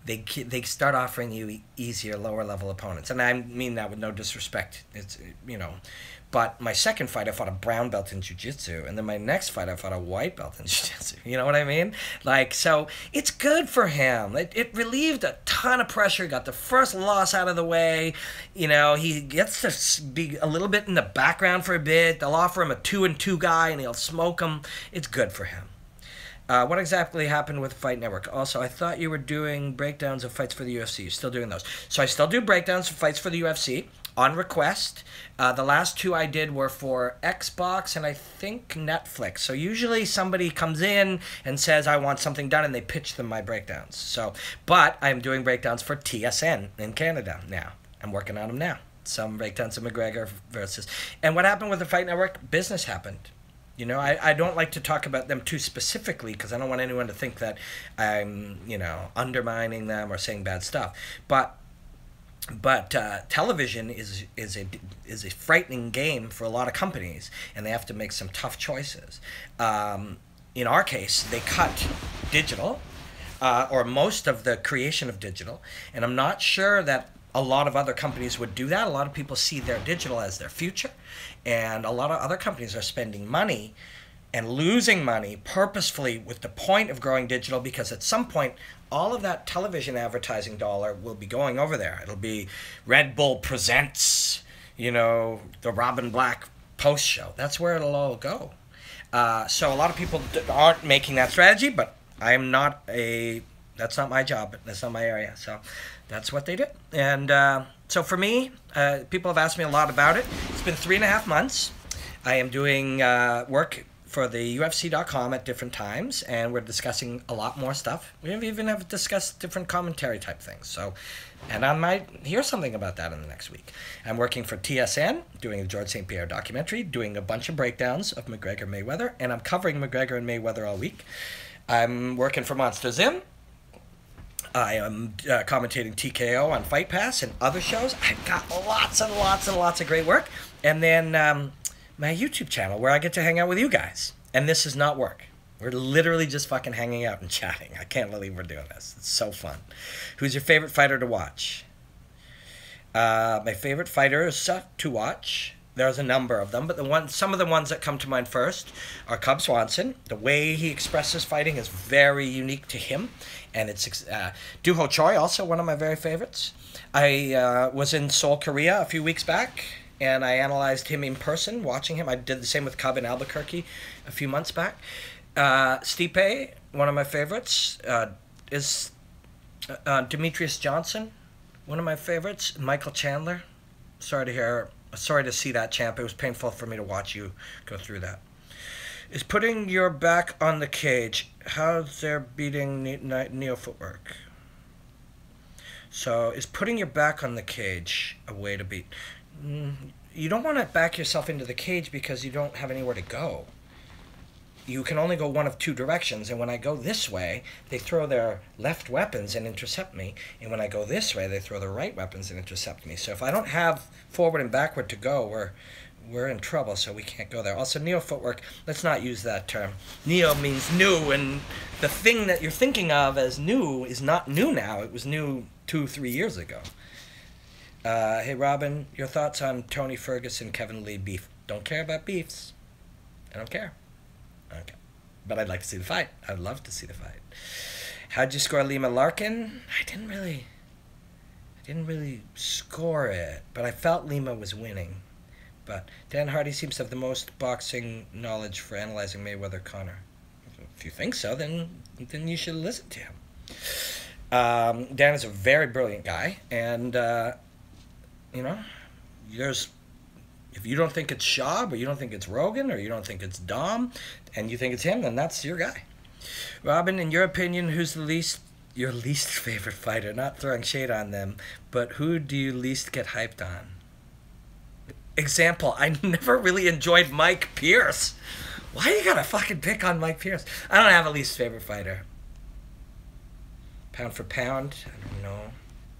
they start offering you easier, lower level opponents, and I mean that with no disrespect. It's but my second fight I fought a brown belt in jiu-jitsu, and then my next fight I fought a white belt in jiu-jitsu. You know what I mean? Like, so it's good for him. It relieved a ton of pressure. He got the first loss out of the way. He gets to be a little bit in the background for a bit. They'll offer him a 2-2 guy, and he'll smoke him. It's good for him. What exactly happened with Fight Network? Also, I thought you were doing breakdowns of fights for the UFC. You're still doing those. So I still do breakdowns of fights for the UFC on request. The last 2 I did were for Xbox and I think Netflix. So usually somebody comes in and says, I want something done, and they pitch them my breakdowns. So, but I'm doing breakdowns for TSN in Canada now. I'm working on them now. Some breakdowns of McGregor versus... And what happened with the Fight Network? Business happened. I don't like to talk about them too specifically because I don't want anyone to think that I'm, undermining them or saying bad stuff. But television is a frightening game for a lot of companies, and they have to make some tough choices. In our case, they cut digital, or most of the creation of digital, and I'm not sure that a lot of other companies would do that. A lot of people see their digital as their future, and a lot of other companies are spending money and losing money purposefully with the point of growing digital, because at some point all of that television advertising dollar will be going over there. It'll be Red Bull presents, the Robin Black post show. That's where it'll all go. So a lot of people aren't making that strategy, but I'm not that's not my job. That's not my area. So that's what they do. And so for me, people have asked me a lot about it. It's been 3.5 months. I am doing work for the UFC.com at different times, and we're discussing a lot more stuff. We even have discussed different commentary type things. So, and I might hear something about that in the next week. I'm working for TSN, doing the George St. Pierre documentary, doing a bunch of breakdowns of McGregor Mayweather, and I'm covering McGregor and Mayweather all week. I'm working for Monster Zim. I am commentating TKO on Fight Pass and other shows. I've got lots and lots and lots of great work. And then my YouTube channel where I get to hang out with you guys. And this is not work. We're literally just fucking hanging out and chatting. I can't believe we're doing this. It's so fun. Who's your favorite fighter to watch? My favorite fighters to watch, there's a number of them, but some of the ones that come to mind first are Cub Swanson. The way he expresses fighting is very unique to him, and it's Doo-Ho Choi, also one of my very favorites. I was in Seoul, Korea a few weeks back, and I analyzed him in person, watching him. I did the same with Cub in Albuquerque a few months back. Stipe, one of my favorites, is Demetrius Johnson, one of my favorites. Michael Chandler. Sorry to see that, champ. It was painful for me to watch you go through that. Is putting your back on the cage, how's their beating Neo footwork? So, is putting your back on the cage a way to beat? You don't want to back yourself into the cage because you don't have anywhere to go. You can only go one of two directions, and when I go this way, they throw their left weapons and intercept me, and when I go this way, they throw their right weapons and intercept me. So if I don't have forward and backward to go, we're in trouble, so we can't go there. Also, neo footwork, let's not use that term. Neo means new, and the thing that you're thinking of as new is not new now. It was new 2-3 years ago. Hey, Robin, your thoughts on Tony Ferguson, Kevin Lee beef? Don't care about beefs. I don't care. Okay. But I'd like to see the fight. I'd love to see the fight. How'd you score Lima Larkin? I didn't really score it, but I felt Lima was winning. But Dan Hardy seems to have the most boxing knowledge for analyzing Mayweather Conor. If you think so, then you should listen to him. Dan is a very brilliant guy, and you know, if you don't think it's Schaub, or you don't think it's Rogan, or you don't think it's Dom, and you think it's him, then that's your guy. Robin, in your opinion, who's your least favorite fighter? Not throwing shade on them, but who do you least get hyped on? Example, I never really enjoyed Mike Pierce. Why you gotta fucking pick on Mike Pierce? I don't have a least favorite fighter. Pound for pound? I don't know.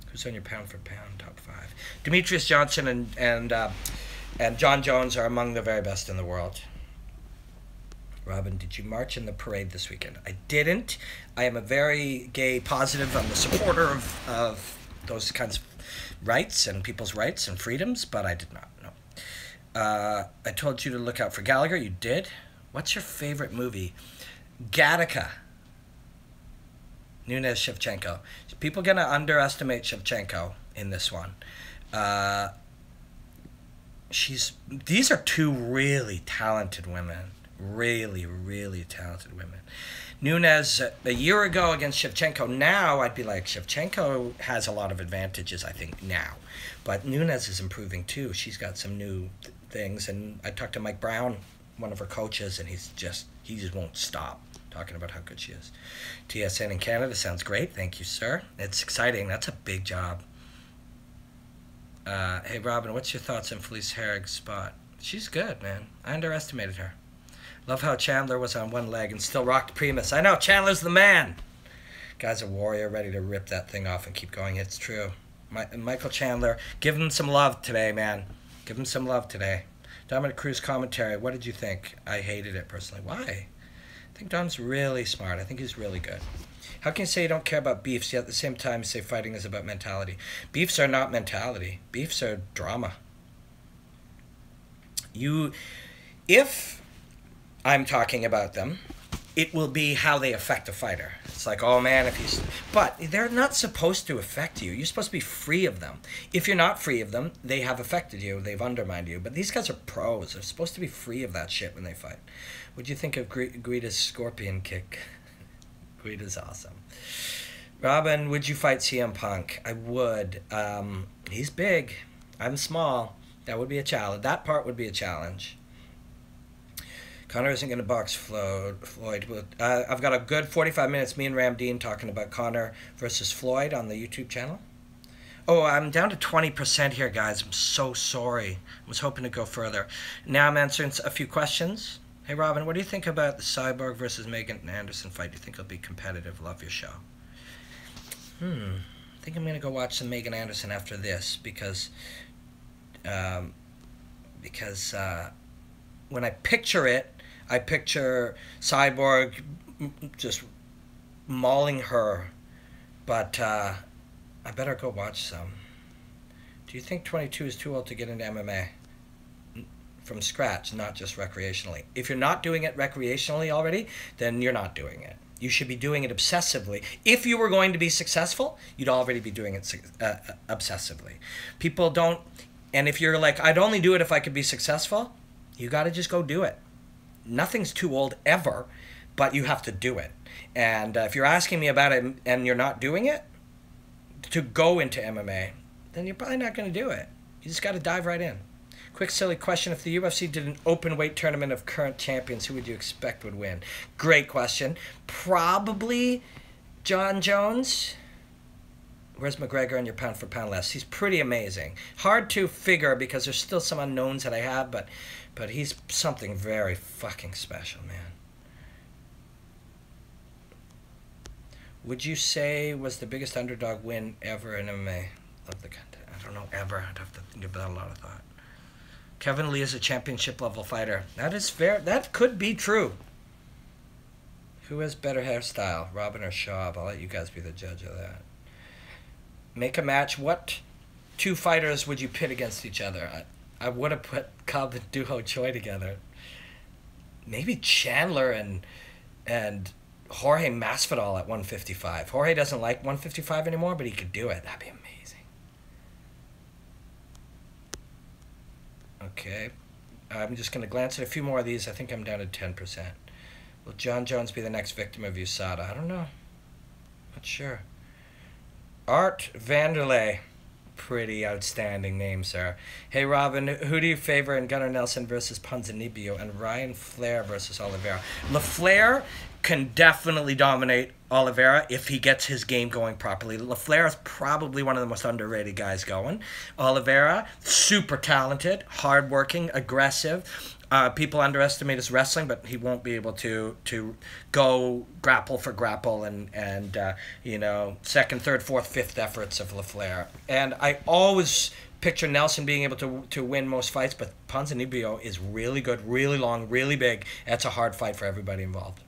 Who's on your pound for pound top 5? Demetrius Johnson and John Jones are among the very best in the world. Robin, did you march in the parade this weekend? I didn't. I am a very gay positive. I'm a supporter of those kinds of rights and people's rights and freedoms, but I did not, no. I told you to look out for Gallagher. You did. What's your favorite movie? Gattaca. Nunes Shevchenko. People going to underestimate Shevchenko in this one. These are two really talented women. Really, really talented women. Nunes, a year ago against Shevchenko, now I'd be like, Shevchenko has a lot of advantages, I think, now. But Nunes is improving, too. She's got some new things. And I talked to Mike Brown, one of her coaches, and he just won't stop talking about how good she is. TSN in Canada sounds great. Thank you, sir. It's exciting. That's a big job. Hey, Robin, what's your thoughts on Felice Herrig's spot? She's good, man. I underestimated her. Love how Chandler was on one leg and still rocked Primus. I know, Chandler's the man. Guy's a warrior, ready to rip that thing off and keep going. It's true. Michael Chandler, give him some love today, man. Give him some love today. Dominic Cruz commentary, what did you think? I hated it personally. Why? I think Dom's really smart. I think he's really good. How can you say you don't care about beefs, yet at the same time say fighting is about mentality? Beefs are not mentality. Beefs are drama. If I'm talking about them, it will be how they affect a fighter. It's like, oh man, if he's... But they're not supposed to affect you. You're supposed to be free of them. If you're not free of them, they have affected you. They've undermined you. But these guys are pros. They're supposed to be free of that shit when they fight. What'd you think of Guida's scorpion kick? Guida's awesome. Robin, would you fight CM Punk? I would. He's big. I'm small. That would be a challenge. That part would be a challenge. Conor isn't going to box Floyd. I've got a good 45 minutes, me and Ramdeen talking about Conor versus Floyd on the YouTube channel. Oh, I'm down to 20% here, guys. I'm so sorry. I was hoping to go further. Now I'm answering a few questions. Hey, Robin, what do you think about the Cyborg versus Megan Anderson fight? Do you think it'll be competitive? Love your show. I think I'm going to go watch some Megan Anderson after this because when I picture it, I picture Cyborg just mauling her, but I better go watch some. Do you think 22 is too old to get into MMA? From scratch, not just recreationally. If you're not doing it recreationally already, then you're not doing it. You should be doing it obsessively. If you were going to be successful, you'd already be doing it obsessively. People don't, and if you're like, I'd only do it if I could be successful, you got to just go do it. Nothing's too old ever, but you have to do it. And if you're asking me about it and you're not doing it, to go into MMA, then you're probably not going to do it. You just got to dive right in. Quick silly question. If the UFC did an open weight tournament of current champions, who would you expect would win? Great question. Probably John Jones. Where's McGregor on your pound for pound list? He's pretty amazing. Hard to figure because there's still some unknowns that I have, but he's something very fucking special, man. Would you say was the biggest underdog win ever in MMA? Love the content. I don't know, ever. I'd have to give that a lot of thought. Kevin Lee is a championship level fighter. That is fair. That could be true. Who has better hairstyle, Robin or Schaub? I'll let you guys be the judge of that. Make a match. What two fighters would you pit against each other? I would have put Cobb and Duho Choi together. Maybe Chandler and Jorge Masvidal at 155. Jorge doesn't like 155 anymore, but he could do it. That'd be amazing. Okay, I'm just going to glance at a few more of these. I think I'm down to 10%. Will John Jones be the next victim of USADA? I don't know. Not sure. Art Vanderlei. Pretty outstanding name, sir. Hey, Robin, who do you favor in Gunnar Nelson versus Ponzinibbio and Ryan Flair versus Oliveira? LaFlair can definitely dominate Oliveira if he gets his game going properly. LaFlair is probably one of the most underrated guys going. Oliveira, super talented, hardworking, aggressive. People underestimate his wrestling, but he won't be able to go grapple for grapple and you know, second, third, fourth, fifth efforts of LaFlair. And I always picture Nelson being able to win most fights, but Ponzinibbio is really good, really long, really big. That's a hard fight for everybody involved.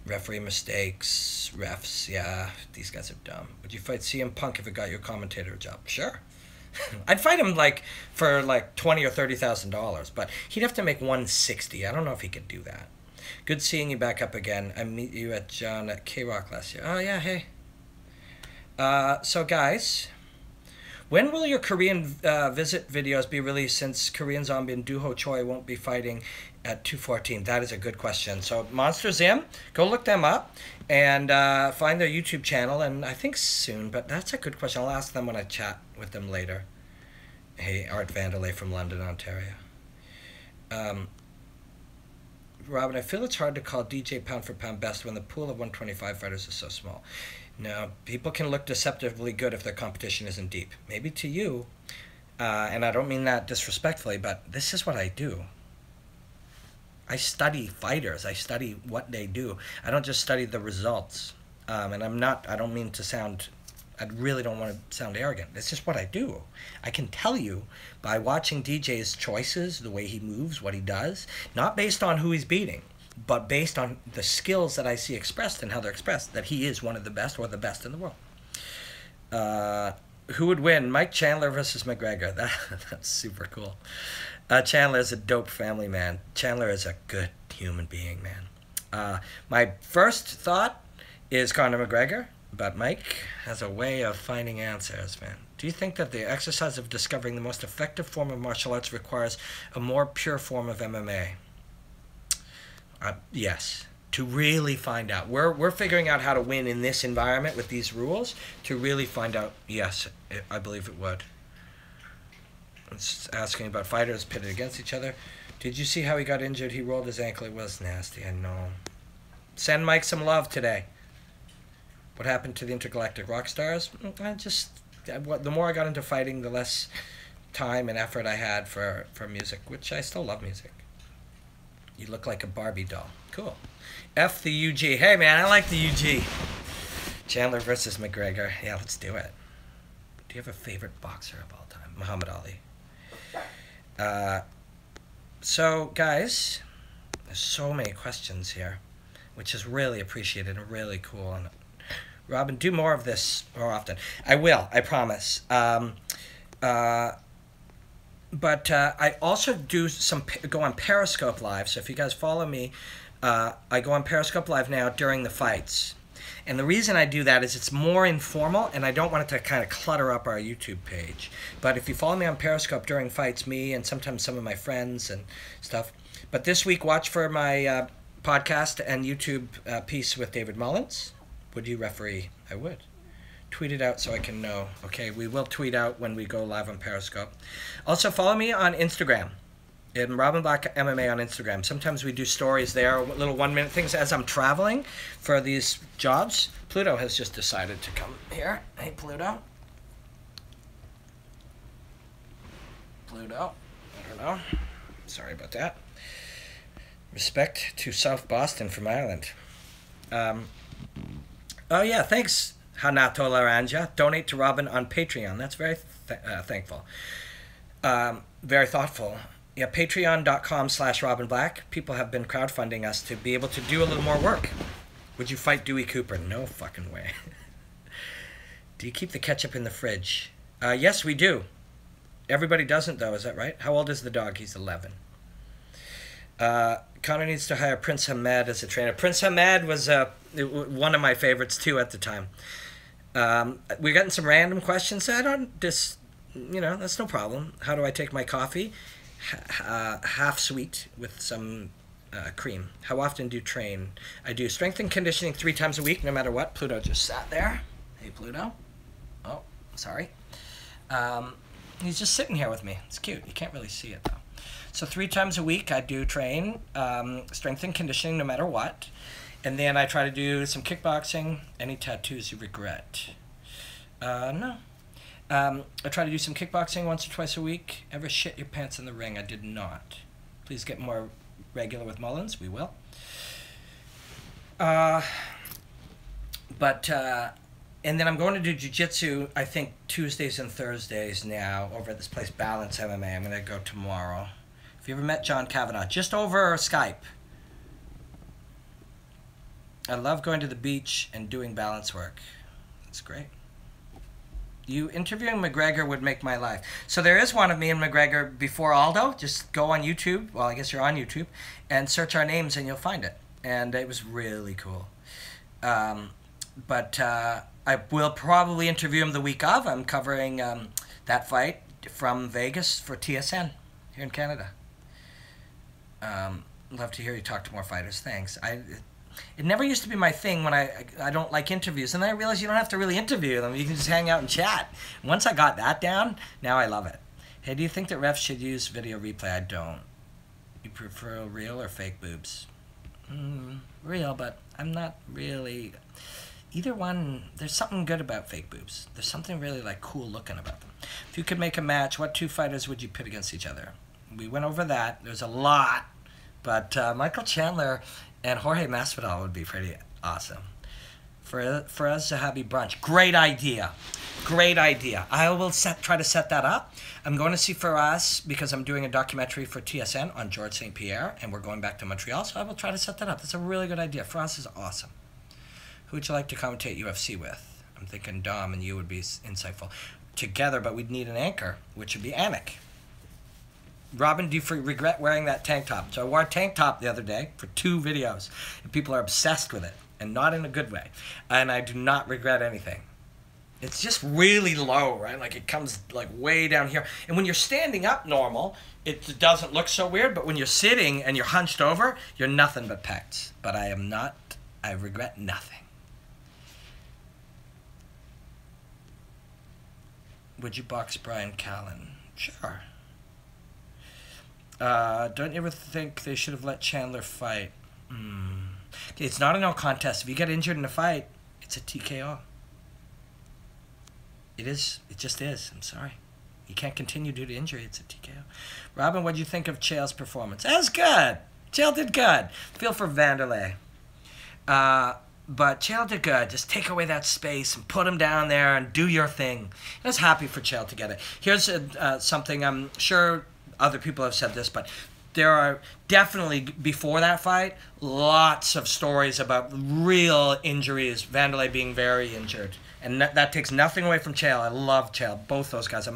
Referee mistakes, refs, yeah, these guys are dumb. Would you fight CM Punk if it got your commentator job? Sure. I'd fight him like for like $20,000 or $30,000, but he'd have to make 160. I don't know if he could do that. Good seeing you back up again. I meet you at John at K-Rock last year. Oh yeah, hey. So guys, when will your Korean visit videos be released, since Korean Zombie and Duho Choi won't be fighting at 214? That is a good question. So Monster Zim, go look them up and find their YouTube channel, and I think soon, but that's a good question. I'll ask them when I chat with them later. Hey, Art Vanderlei from London, Ontario. Robin, I feel it's hard to call DJ pound for pound best when the pool of 125 fighters is so small. No, people can look deceptively good if their competition isn't deep. Maybe to you, and I don't mean that disrespectfully, but this is what I do. I study fighters. I study what they do. I don't just study the results. And I don't mean to sound, I really don't want to sound arrogant. It's just what I do. I can tell you by watching DJ's choices, the way he moves, what he does, not based on who he's beating, but based on the skills that I see expressed and how they're expressed, that he is one of the best or the best in the world. Who would win? Mike Chandler versus McGregor. That's super cool. Chandler is a dope family man. Chandler is a good human being, man. My first thought is Conor McGregor, but Mike has a way of finding answers, man. Do you think that the exercise of discovering the most effective form of martial arts requires a more pure form of MMA? Yes. To really find out. We're figuring out how to win in this environment with these rules. To really find out, yes, I believe it would. It's asking about fighters pitted against each other. Did you see how he got injured? He rolled his ankle. It was nasty, I know. Send Mike some love today. What happened to the intergalactic rock stars? The more I got into fighting, the less time and effort I had for music, which I still love music. You look like a Barbie doll. Cool. F the UG. Hey, man, I like the UG. Chandler versus McGregor. Yeah, let's do it. Do you have a favorite boxer of all time? Muhammad Ali. So, guys, There's so many questions here, which is really appreciated and really cool. And Robin, do more of this more often. I will, I promise. But I also do go on Periscope Live. So if you guys follow me, I go on Periscope Live now during the fights. And the reason I do that is it's more informal, and I don't want it to kind of clutter up our YouTube page. But if you follow me on Periscope during fights, me and sometimes some of my friends and stuff. But this week, watch for my podcast and YouTube piece with David Mullins. Would you referee? I would. Tweet it out so I can know. Okay, we will tweet out when we go live on Periscope. Also, follow me on Instagram. In Robin Black MMA on Instagram. Sometimes we do stories there, little 1-minute things as I'm traveling for these jobs. Pluto has just decided to come here. Hey, Pluto. Pluto. I don't know. Sorry about that. Respect to South Boston from Ireland. Oh, yeah, thanks, Hanato Laranja. Donate to Robin on Patreon. That's very thankful. Very thoughtful. Yeah, patreon.com/Robin Black. People have been crowdfunding us to be able to do a little more work. Would you fight Dewey Cooper? No fucking way. Do you keep the ketchup in the fridge? Yes, we do. Everybody doesn't, though. Is that right? How old is the dog? He's 11. Connor needs to hire Prince Hamed as a trainer. Prince Hamed was one of my favorites, too, at the time. We're getting some random questions. I don't just, that's no problem. How do I take my coffee? Half sweet with some cream. How often do you train? I do strength and conditioning 3 times a week, no matter what. Pluto just sat there. Hey, Pluto. Oh, sorry. He's just sitting here with me. It's cute. You can't really see it, though. So 3 times a week, I do train strength and conditioning, no matter what. And then I try to do some kickboxing. Any tattoos you regret? No. I try to do some kickboxing once or twice a week. Ever shit your pants in the ring? I did not. Please get more regular with Mullins. We will. And then I'm going to do jiu-jitsu, I think, Tuesdays and Thursdays now over at this place, Balance MMA. I'm going to go tomorrow. Have you ever met John Kavanaugh? Just over Skype. I love going to the beach and doing balance work. That's great. You interviewing McGregor would make my life. So there is one of me and McGregor before Aldo. Just go on YouTube. Well, I guess you're on YouTube. And search our names and you'll find it. And it was really cool. But I will probably interview him the week of. I'm covering that fight from Vegas for TSN here in Canada. Love to hear you talk to more fighters. Thanks. It never used to be my thing when I don't like interviews. And then I realized you don't have to really interview them. You can just hang out and chat. Once I got that down, now I love it. Hey, do you think that refs should use video replay? I don't. You prefer real or fake boobs? Real, but I'm not really... Either one, there's something good about fake boobs. There's something really cool looking about them. If you could make a match, what 2 fighters would you pit against each other? We went over that. There's a lot. But Michael Chandler and Jorge Masvidal would be pretty awesome. For us to have a brunch. Great idea. Great idea. I will try to set that up. I'm going to see Faraz because I'm doing a documentary for TSN on George St. Pierre, and we're going back to Montreal, so I will try to set that up. That's a really good idea. Faraz is awesome. Who would you like to commentate UFC with? I'm thinking Dom and you would be insightful. Together, but we'd need an anchor, which would be Anik. Robin, do you regret wearing that tank top? So I wore a tank top the other day for 2 videos, and people are obsessed with it, and not in a good way. And I do not regret anything. It's just really low, right? It comes way down here. And when you're standing up normal, it doesn't look so weird, but when you're sitting and you're hunched over, you're nothing but pecs. But I regret nothing. Would you box Brian Callen? Sure. Don't you ever think they should have let Chandler fight? Okay, it's not a no contest. If you get injured in a fight, it's a TKO. It is. It just is. I'm sorry. You can't continue due to injury. It's a TKO. Robin, what do you think of Chael's performance? That was good. Chael did good. Feel for Vanderlei. But Chael did good. Just take away that space and put him down there and do your thing. I was happy for Chael to get it. Here's something I'm sure other people have said this, but there are definitely, before that fight, lots of stories about real injuries, Vanderlei being very injured. And that takes nothing away from Chael. I love Chael, both those guys.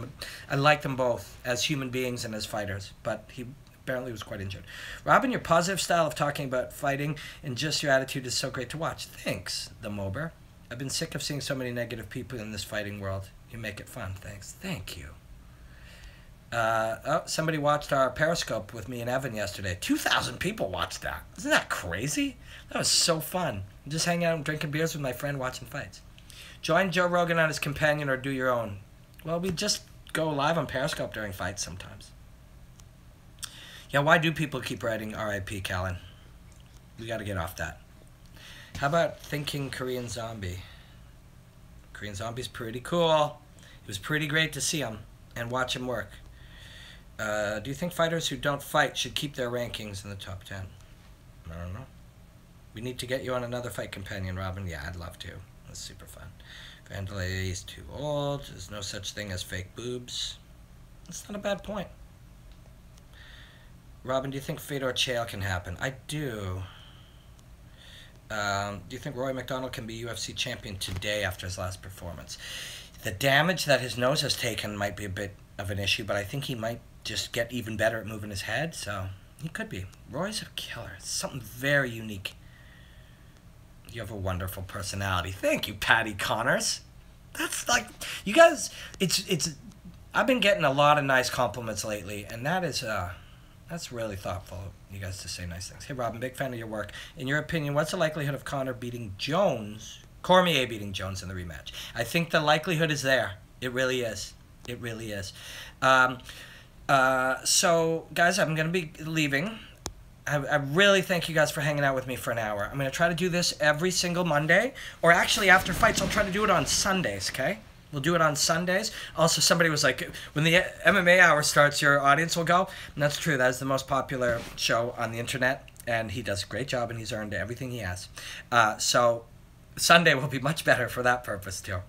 I like them both as human beings and as fighters, but he apparently was quite injured. Robin, your positive style of talking about fighting and just your attitude is so great to watch. Thanks, the Mober. I've been sick of seeing so many negative people in this fighting world. You make it fun. Thanks. Thank you. Oh, somebody watched our Periscope with me and Evan yesterday. 2,000 people watched that. Isn't that crazy? That was so fun. Just hanging out and drinking beers with my friend watching fights. Join Joe Rogan on his companion or do your own. Well, we just go live on Periscope during fights sometimes. Yeah, why do people keep writing R.I.P. Callan? We got to get off that. How about Thinking Korean Zombie? Korean Zombie's pretty cool. It was pretty great to see him and watch him work. Do you think fighters who don't fight should keep their rankings in the top 10? I don't know. We need to get you on another fight companion, Robin. Yeah, I'd love to. That's super fun. Vanderlei is too old. There's no such thing as fake boobs. That's not a bad point. Robin, do you think Fedor Chael can happen? I do. Do you think Roy McDonald can be UFC champion today after his last performance? The damage that his nose has taken might be a bit of an issue, but I think he might just get even better at moving his head, so he could be. Roy's a killer. It's something very unique. You have a wonderful personality. Thank you, Patty Connors. That's like, you guys, I've been getting a lot of nice compliments lately, and that's really thoughtful of you guys to say nice things. Hey, Robin, big fan of your work. In your opinion, what's the likelihood of Cormier beating Jones in the rematch? I think the likelihood is there. It really is. It really is. So, guys, I'm going to be leaving. I really thank you guys for hanging out with me for an hour. I'm going to try to do this every single Monday, or actually after fights, I'll try to do it on Sundays, okay? We'll do it on Sundays. Also, somebody was like, when the MMA hour starts, your audience will go. And that's true. That is the most popular show on the internet, and he does a great job, and he's earned everything he has. So Sunday will be much better for that purpose, too.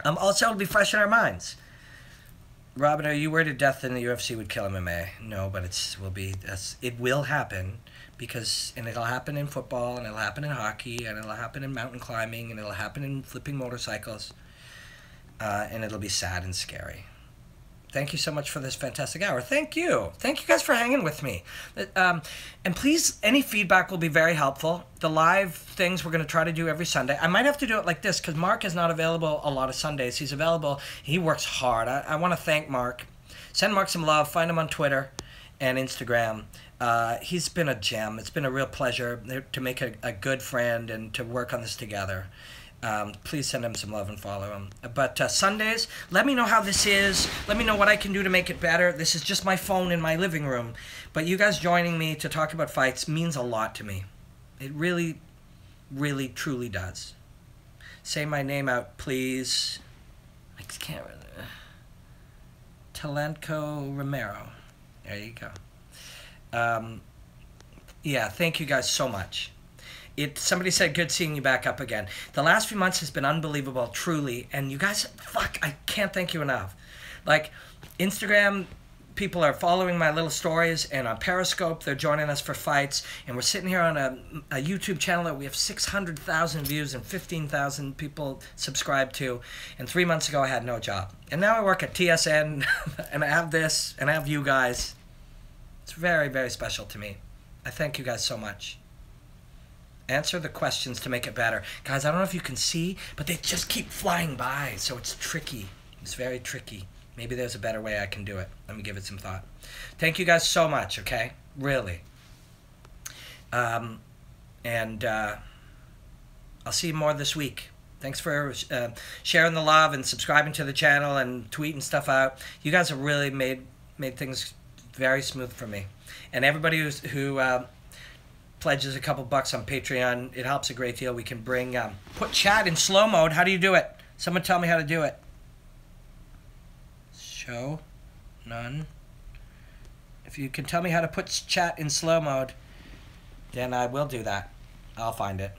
Also, it'll be fresh in our minds. Robin, are you worried to death in the UFC would kill MMA? No, but it will happen, and it'll happen in football, and it'll happen in hockey, and it'll happen in mountain climbing, and it'll happen in flipping motorcycles, and it'll be sad and scary. Thank you so much for this fantastic hour. Thank you. Thank you guys for hanging with me. And please, any feedback will be very helpful. The live things we're going to try to do every Sunday. I might have to do it like this because Mark is not available a lot of Sundays. He's available. He works hard. I want to thank Mark. Send Mark some love. Find him on Twitter and Instagram. He's been a gem. It's been a real pleasure to make a good friend and to work on this together. Please send him some love and follow him. But Sundays, let me know how this is. Let me know what I can do to make it better. This is just my phone in my living room. But you guys joining me to talk about fights means a lot to me. It really, really, truly does. Say my name out, please. I can't really... Talenco Romero. There you go. Yeah, thank you guys so much. Somebody said, good seeing you back up again. The last few months has been unbelievable, truly. And you guys, I can't thank you enough. Like, Instagram, people are following my little stories, and on Periscope, they're joining us for fights. And we're sitting here on a YouTube channel that we have 600,000 views and 15,000 people subscribed to. And 3 months ago, I had no job. And now I work at TSN, and I have this, and I have you guys. It's very, very special to me. I thank you guys so much. Answer the questions to make it better. Guys, I don't know if you can see, but they just keep flying by, so it's tricky. It's very tricky. Maybe there's a better way I can do it. Let me give it some thought. Thank you guys so much, okay? Really. I'll see you more this week. Thanks for sharing the love and subscribing to the channel and tweeting stuff out. You guys have really made things very smooth for me. And everybody who pledges a couple bucks on Patreon, it helps a great deal. We can put chat in slow mode. How do you do it? Someone tell me how to do it. Show none. If you can tell me how to put chat in slow mode, then I will do that. I'll find it.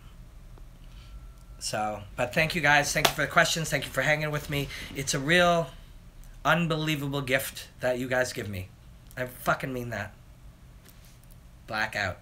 So, but thank you guys. Thank you for the questions. Thank you for hanging with me. It's a real unbelievable gift that you guys give me. I fucking mean that. Blackout.